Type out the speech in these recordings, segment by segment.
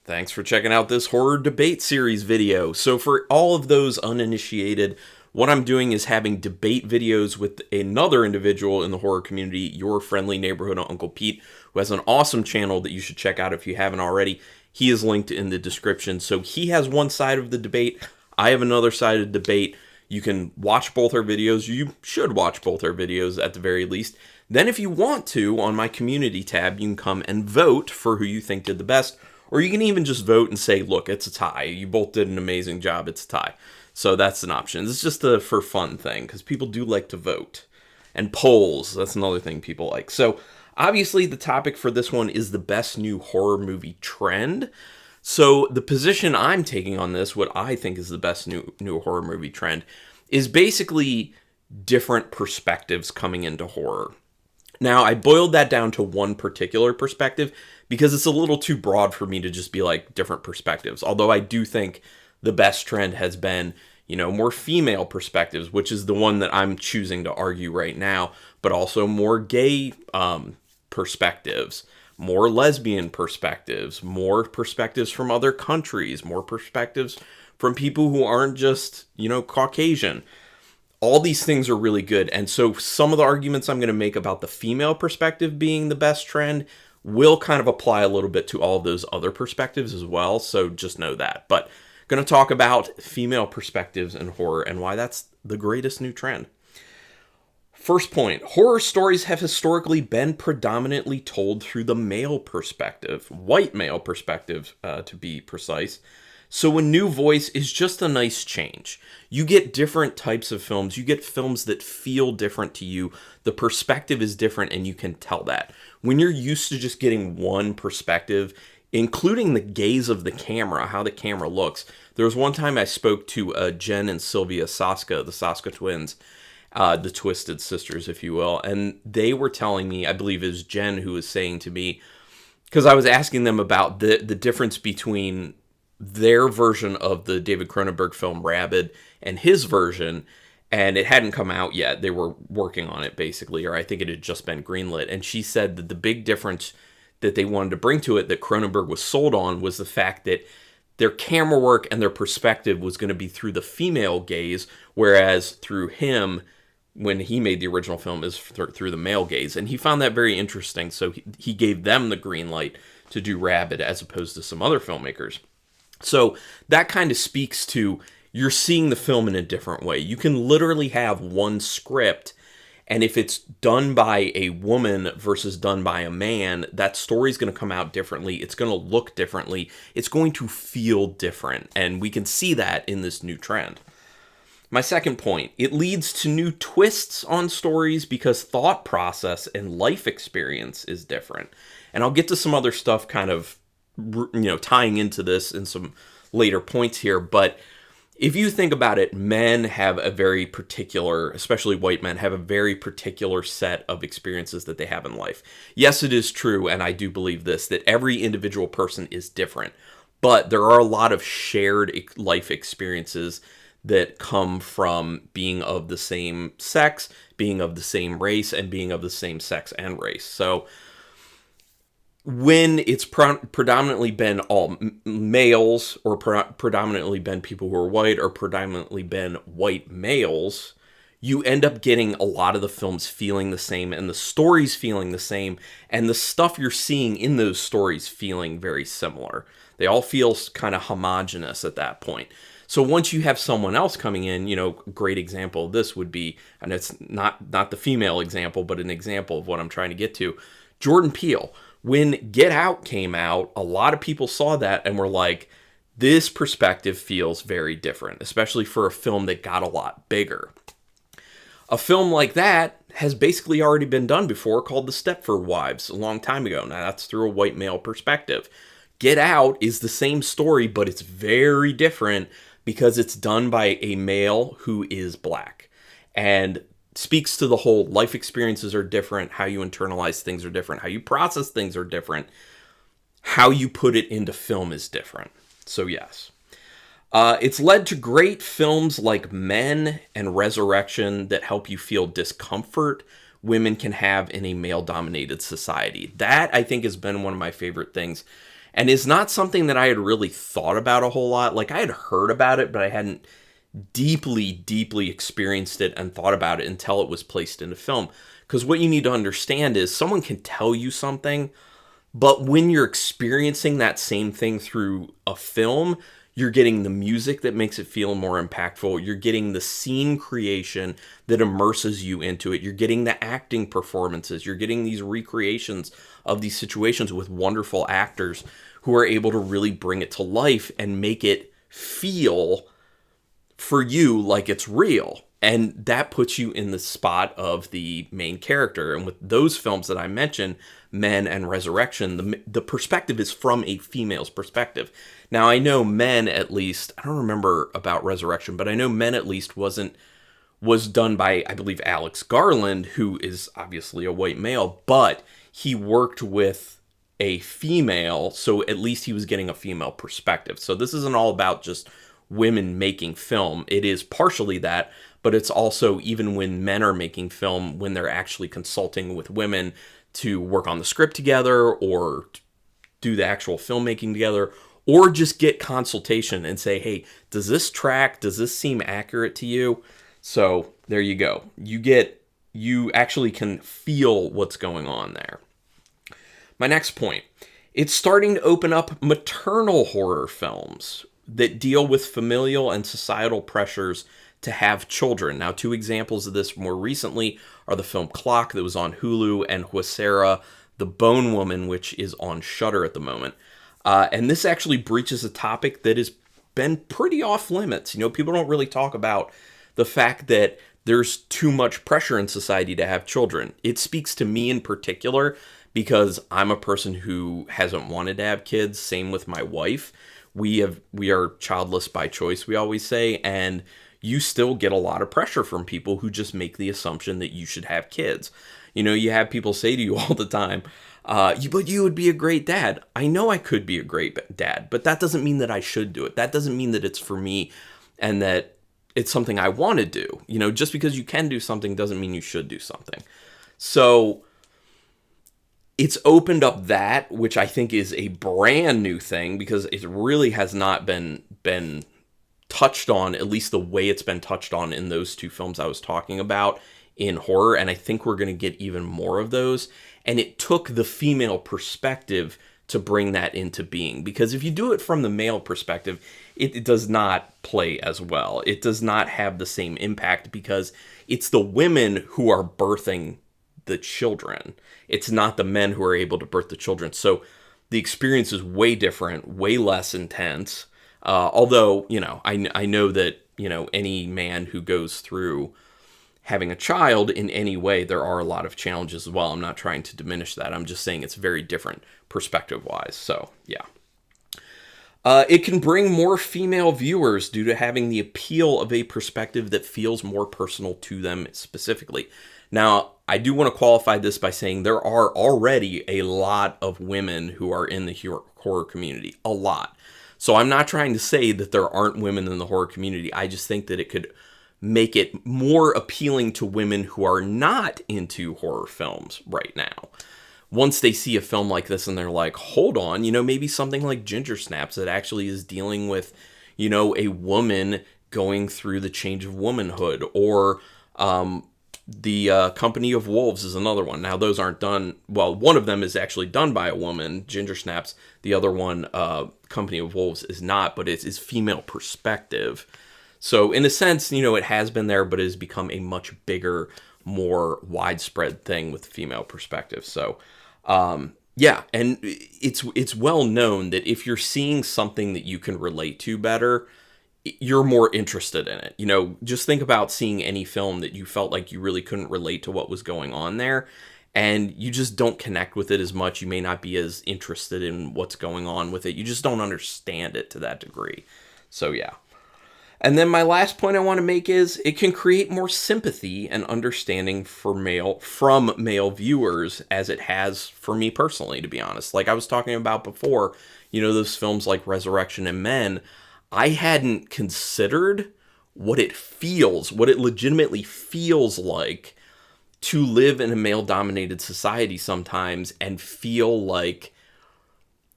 Thanks for checking out this horror debate series video. So for all of those uninitiated, what I'm doing is having debate videos with another individual in the horror community, your friendly neighborhood Uncle Pete, who has an awesome channel that you should check out if you haven't already. He is linked in the description. So he has one side of the debate, I have another side of the debate. You can watch both our videos. You should watch both our videos at the very least. Then if you want to, on my community tab, you can come and vote for who you think did the best. Or you can even just vote and say, look, it's a tie. You both did an amazing job. It's a tie. So that's an option. It's just a for fun thing because people do like to vote. And polls, that's another thing people like. So obviously the topic for this one is the best new horror movie trend. So the position I'm taking on this, what I think is the best new horror movie trend, is basically different perspectives coming into horror. Now, I boiled that down to one particular perspective because it's a little too broad for me to just be like different perspectives. Although I do think the best trend has been, more female perspectives, which is the one that I'm choosing to argue right now, but also more gay perspectives, more lesbian perspectives, more perspectives from other countries, more perspectives from people who aren't just, Caucasian. All these things are really good. And so some of the arguments I'm going to make about the female perspective being the best trend will kind of apply a little bit to all of those other perspectives as well. So just know that. But I'm going to talk about female perspectives in horror and why that's the greatest new trend. First point, horror stories have historically been predominantly told through the male perspective, white male perspective to be precise. So a new voice is just a nice change. You get different types of films. You get films that feel different to you. The perspective is different and you can tell that. When you're used to just getting one perspective, including the gaze of the camera, how the camera looks. There was one time I spoke to Jen and Sylvia Saska, the Saska twins, the Twisted Sisters, if you will. And they were telling me, I believe it was Jen who was saying to me, because I was asking them about the difference between their version of the David Cronenberg film Rabid and his version, and it hadn't come out yet. They were working on it basically, or I think it had just been greenlit. And she said that the big difference that they wanted to bring to it that Cronenberg was sold on was the fact that their camera work and their perspective was going to be through the female gaze, whereas through him, when he made the original film, is through the male gaze. And he found that very interesting, so he gave them the green light to do Rabid as opposed to some other filmmakers. So that kind of speaks to you're seeing the film in a different way. You can literally have one script, and if it's done by a woman versus done by a man, that story's going to come out differently. It's going to look differently. It's going to feel different, and we can see that in this new trend. My second point, it leads to new twists on stories because thought process and life experience is different. And I'll get to some other stuff kind of tying into this in some later points here, but if you think about it, men have a very particular, especially white men, have a very particular set of experiences that they have in life. Yes, it is true, and I do believe this, that every individual person is different, but there are a lot of shared life experiences that come from being of the same sex, being of the same race, and being of the same sex and race. So when it's predominantly been all males, or predominantly been people who are white, or predominantly been white males, you end up getting a lot of the films feeling the same, and the stories feeling the same, and the stuff you're seeing in those stories feeling very similar. They all feel kind of homogenous at that point. So once you have someone else coming in, a great example of this would be, and it's not the female example, but an example of what I'm trying to get to, Jordan Peele. When Get Out came out, a lot of people saw that and were like, this perspective feels very different, especially for a film that got a lot bigger. A film like that has basically already been done before, called The Stepford Wives, a long time ago. Now, that's through a white male perspective. Get Out is the same story, but it's very different because it's done by a male who is black. And speaks to the whole life experiences are different, how you internalize things are different, how you process things are different, how you put it into film is different. So yes. It's led to great films like Men and Resurrection that help you feel discomfort women can have in a male-dominated society. That, I think, has been one of my favorite things. and is not something that I had really thought about a whole lot. Like, I had heard about it, but I hadn't deeply experienced it and thought about it until it was placed into film. Because what you need to understand is someone can tell you something, but when you're experiencing that same thing through a film, you're getting the music that makes it feel more impactful. You're getting the scene creation that immerses you into it. You're getting the acting performances. You're getting these recreations of these situations with wonderful actors who are able to really bring it to life and make it feel for you like it's real. And that puts you in the spot of the main character. And with those films that I mentioned, Men and Resurrection, the perspective is from a female's perspective. Now, I know Men, at least, I don't remember about Resurrection, but I know Men, at least, was done by, I believe, Alex Garland, who is obviously a white male, but he worked with a female, so at least he was getting a female perspective. So this isn't all about just women making film. It is partially that, but it's also, even when men are making film, when they're actually consulting with women to work on the script together or do the actual filmmaking together, or just get consultation and say, hey, does this track? Does this seem accurate to you? So there you go. You actually can feel what's going on there. My next point, it's starting to open up maternal horror films that deal with familial and societal pressures to have children. Now, 2 examples of this more recently are the film Clock that was on Hulu and Huesera, The Bone Woman, which is on Shudder at the moment. And this actually breaches a topic that has been pretty off limits. You know, people don't really talk about the fact that there's too much pressure in society to have children. It speaks to me in particular because I'm a person who hasn't wanted to have kids. Same with my wife. We are childless by choice, we always say, and you still get a lot of pressure from people who just make the assumption that you should have kids. You know, you have people say to you all the time, but you would be a great dad. I know I could be a great dad, but that doesn't mean that I should do it. That doesn't mean that it's for me and that it's something I want to do. You know, just because you can do something doesn't mean you should do something. So it's opened up that, which I think is a brand new thing because it really has not been touched on, at least the way it's been touched on in those 2 films I was talking about in horror, and I think we're going to get even more of those. And it took the female perspective to bring that into being, because if you do it from the male perspective, it does not play as well. It does not have the same impact because it's the women who are birthing the children. It's not the men who are able to birth the children. So the experience is way different, way less intense. Although, you know, I know that, you know, any man who goes through having a child in any way, there are a lot of challenges as well. I'm not trying to diminish that. I'm just saying it's very different perspective-wise. So, yeah. It can bring more female viewers due to having the appeal of a perspective that feels more personal to them specifically. Now, I do want to qualify this by saying there are already a lot of women who are in the horror community. A lot. So I'm not trying to say that there aren't women in the horror community. I just think that it could make it more appealing to women who are not into horror films right now. Once they see a film like this and they're like, hold on, you know, maybe something like Ginger Snaps that actually is dealing with, you know, a woman going through the change of womanhood, or the Company of Wolves is another one. Now, those aren't done, well, one of them is actually done by a woman, Ginger Snaps. The other one, Company of Wolves, is not, but it's female perspective. So, in a sense, you know, it has been there, but it has become a much bigger, more widespread thing with female perspective. So, yeah, and it's well known that if you're seeing something that you can relate to better, you're more interested in it. You know, just think about seeing any film that you felt like you really couldn't relate to what was going on there, and you just don't connect with it as much. You may not be as interested in what's going on with it. You just don't understand it to that degree. So, yeah. And then my last point I want to make is it can create more sympathy and understanding from male viewers, as it has for me personally, to be honest. Like I was talking about before, you know, those films like Resurrection and Men, I hadn't considered what it legitimately feels like to live in a male-dominated society sometimes and feel like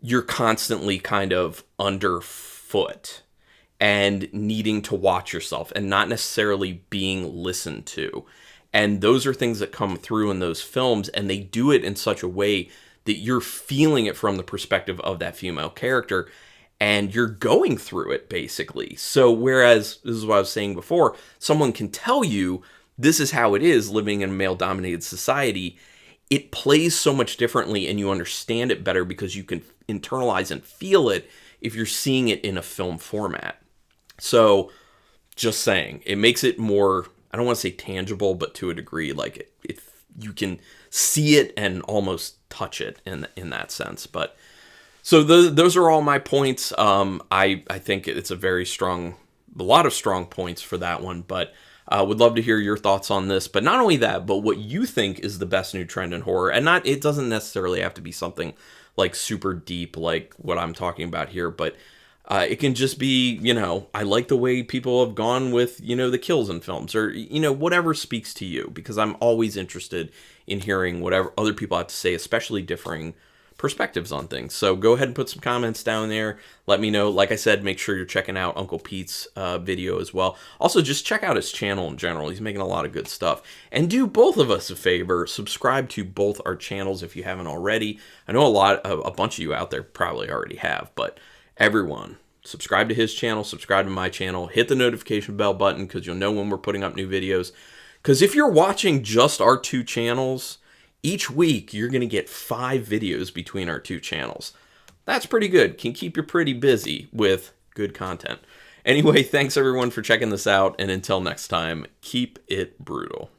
you're constantly kind of underfoot and needing to watch yourself and not necessarily being listened to. And those are things that come through in those films, and they do it in such a way that you're feeling it from the perspective of that female character, and you're going through it, basically. So whereas, this is what I was saying before, someone can tell you this is how it is living in a male-dominated society, it plays so much differently, and you understand it better because you can internalize and feel it if you're seeing it in a film format. So, just saying, it makes it more, I don't want to say tangible, but to a degree, like if you can see it and almost touch it in that sense. But so those are all my points. I think it's a lot of strong points for that one. But would love to hear your thoughts on this. But not only that, but what you think is the best new trend in horror, and it doesn't necessarily have to be something like super deep, like what I'm talking about here, but. It can just be, I like the way people have gone with, the kills in films, or, whatever speaks to you, because I'm always interested in hearing whatever other people have to say, especially differing perspectives on things. So go ahead and put some comments down there. Let me know. Like I said, make sure you're checking out Uncle Pete's video as well. Also, just check out his channel in general. He's making a lot of good stuff. And do both of us a favor. Subscribe to both our channels if you haven't already. I know a bunch of you out there probably already have, but everyone, subscribe to his channel, subscribe to my channel, hit the notification bell button because you'll know when we're putting up new videos. Because if you're watching just our two channels, each week you're going to get 5 videos between our two channels. That's pretty good. Can keep you pretty busy with good content. Anyway, thanks everyone for checking this out, and until next time, keep it brutal.